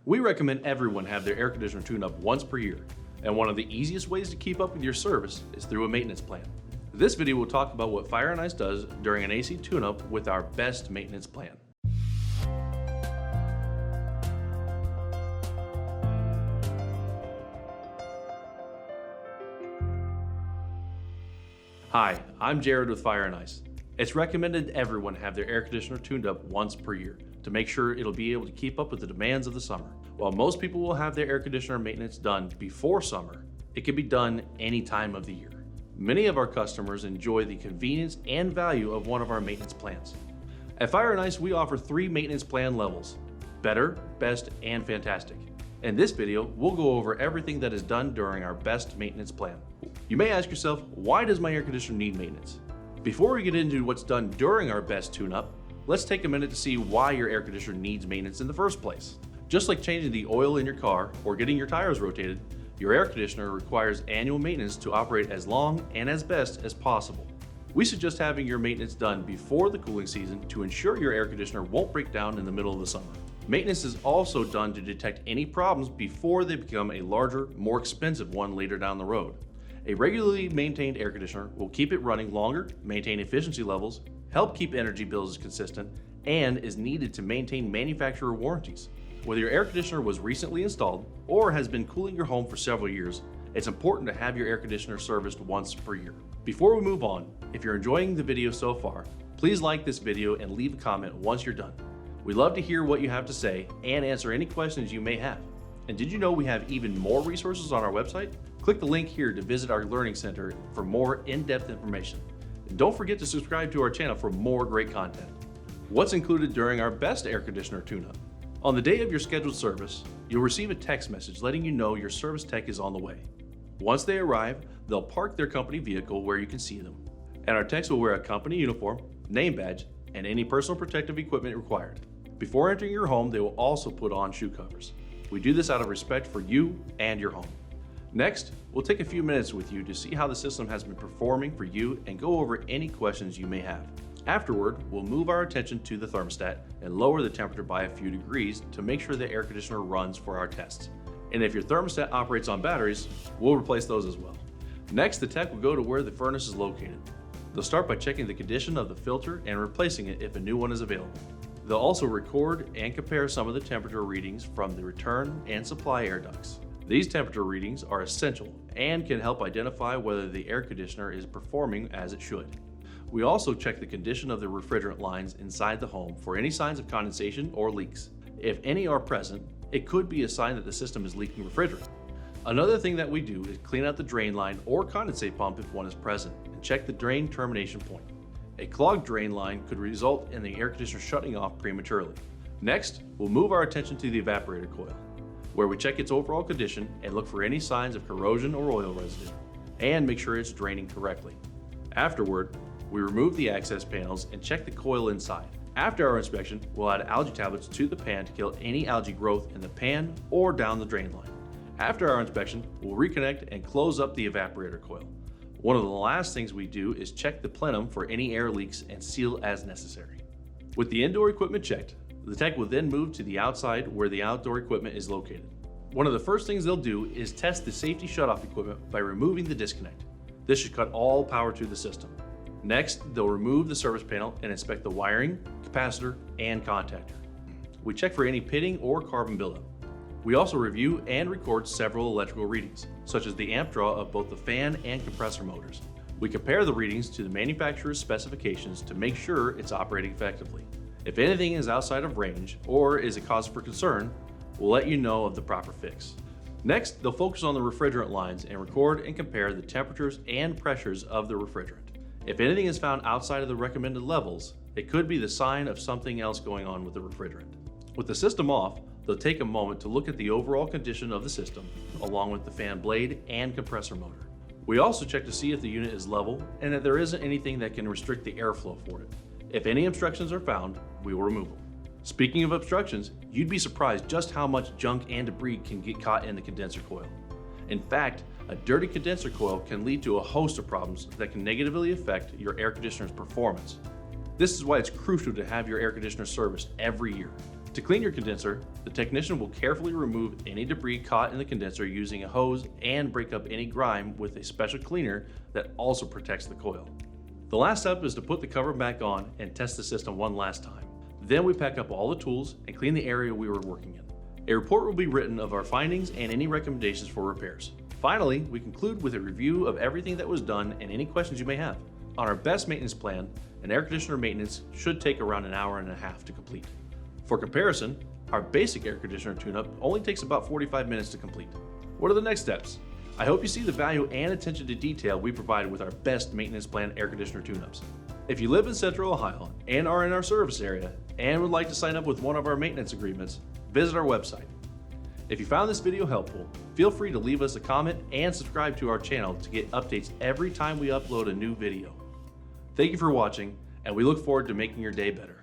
We recommend everyone have their air conditioner tuned up once per year, and one of the easiest ways to keep up with your service is through a maintenance plan. This video will talk about what Fire and Ice does during an AC tune-up with our best maintenance plan. Hi, I'm Jared with Fire and Ice. It's recommended everyone have their air conditioner tuned up once per year to make sure it'll be able to keep up with the demands of the summer. While most people will have their air conditioner maintenance done before summer, it can be done any time of the year. Many of our customers enjoy the convenience and value of one of our maintenance plans. At Fire and Ice, we offer 3 maintenance plan levels: better, best, and fantastic. In this video, we'll go over everything that is done during our best maintenance plan. You may ask yourself, why does my air conditioner need maintenance? Before we get into what's done during our best tune-up, let's take a minute to see why your air conditioner needs maintenance in the first place. Just like changing the oil in your car or getting your tires rotated, your air conditioner requires annual maintenance to operate as long and as best as possible. We suggest having your maintenance done before the cooling season to ensure your air conditioner won't break down in the middle of the summer. Maintenance is also done to detect any problems before they become a larger, more expensive one later down the road. A regularly maintained air conditioner will keep it running longer, maintain efficiency levels, help keep energy bills consistent, and is needed to maintain manufacturer warranties. Whether your air conditioner was recently installed or has been cooling your home for several years, it's important to have your air conditioner serviced once per year. Before we move on, if you're enjoying the video so far, please like this video and leave a comment once you're done. We'd love to hear what you have to say and answer any questions you may have. And did you know we have even more resources on our website? Click the link here to visit our Learning Center for more in-depth information. And don't forget to subscribe to our channel for more great content. What's included during our best air conditioner tune-up? On the day of your scheduled service, you'll receive a text message letting you know your service tech is on the way. Once they arrive, they'll park their company vehicle where you can see them. And our techs will wear a company uniform, name badge, and any personal protective equipment required. Before entering your home, they will also put on shoe covers. We do this out of respect for you and your home. Next, we'll take a few minutes with you to see how the system has been performing for you and go over any questions you may have. Afterward, we'll move our attention to the thermostat and lower the temperature by a few degrees to make sure the air conditioner runs for our tests. And if your thermostat operates on batteries, we'll replace those as well. Next, the tech will go to where the furnace is located. They'll start by checking the condition of the filter and replacing it if a new one is available. They'll also record and compare some of the temperature readings from the return and supply air ducts. These temperature readings are essential and can help identify whether the air conditioner is performing as it should. We also check the condition of the refrigerant lines inside the home for any signs of condensation or leaks. If any are present, it could be a sign that the system is leaking refrigerant. Another thing that we do is clean out the drain line or condensate pump if one is present and check the drain termination point. A clogged drain line could result in the air conditioner shutting off prematurely. Next, we'll move our attention to the evaporator coil, where we check its overall condition and look for any signs of corrosion or oil residue, and make sure it's draining correctly. Afterward, we remove the access panels and check the coil inside. After our inspection, we'll add algae tablets to the pan to kill any algae growth in the pan or down the drain line. After our inspection, we'll reconnect and close up the evaporator coil. One of the last things we do is check the plenum for any air leaks and seal as necessary. With the indoor equipment checked, the tech will then move to the outside where the outdoor equipment is located. One of the first things they'll do is test the safety shutoff equipment by removing the disconnect. This should cut all power to the system. Next, they'll remove the service panel and inspect the wiring, capacitor, and contactor. We check for any pitting or carbon buildup. We also review and record several electrical readings, such as the amp draw of both the fan and compressor motors. We compare the readings to the manufacturer's specifications to make sure it's operating effectively. If anything is outside of range or is a cause for concern, we'll let you know of the proper fix. Next, they'll focus on the refrigerant lines and record and compare the temperatures and pressures of the refrigerant. If anything is found outside of the recommended levels, it could be the sign of something else going on with the refrigerant. With the system off, they'll take a moment to look at the overall condition of the system, along with the fan blade and compressor motor. We also check to see if the unit is level and that there isn't anything that can restrict the airflow for it. If any obstructions are found, we will remove them. Speaking of obstructions, you'd be surprised just how much junk and debris can get caught in the condenser coil. In fact, a dirty condenser coil can lead to a host of problems that can negatively affect your air conditioner's performance. This is why it's crucial to have your air conditioner serviced every year. To clean your condenser, the technician will carefully remove any debris caught in the condenser using a hose and break up any grime with a special cleaner that also protects the coil. The last step is to put the cover back on and test the system one last time. Then we pack up all the tools and clean the area we were working in. A report will be written of our findings and any recommendations for repairs. Finally, we conclude with a review of everything that was done and any questions you may have. On our best maintenance plan, an air conditioner maintenance should take around an hour and a half to complete. For comparison, our basic air conditioner tune-up only takes about 45 minutes to complete. What are the next steps? I hope you see the value and attention to detail we provide with our best maintenance plan air conditioner tune-ups. If you live in Central Ohio and are in our service area and would like to sign up with one of our maintenance agreements, visit our website. If you found this video helpful, feel free to leave us a comment and subscribe to our channel to get updates every time we upload a new video. Thank you for watching, and we look forward to making your day better.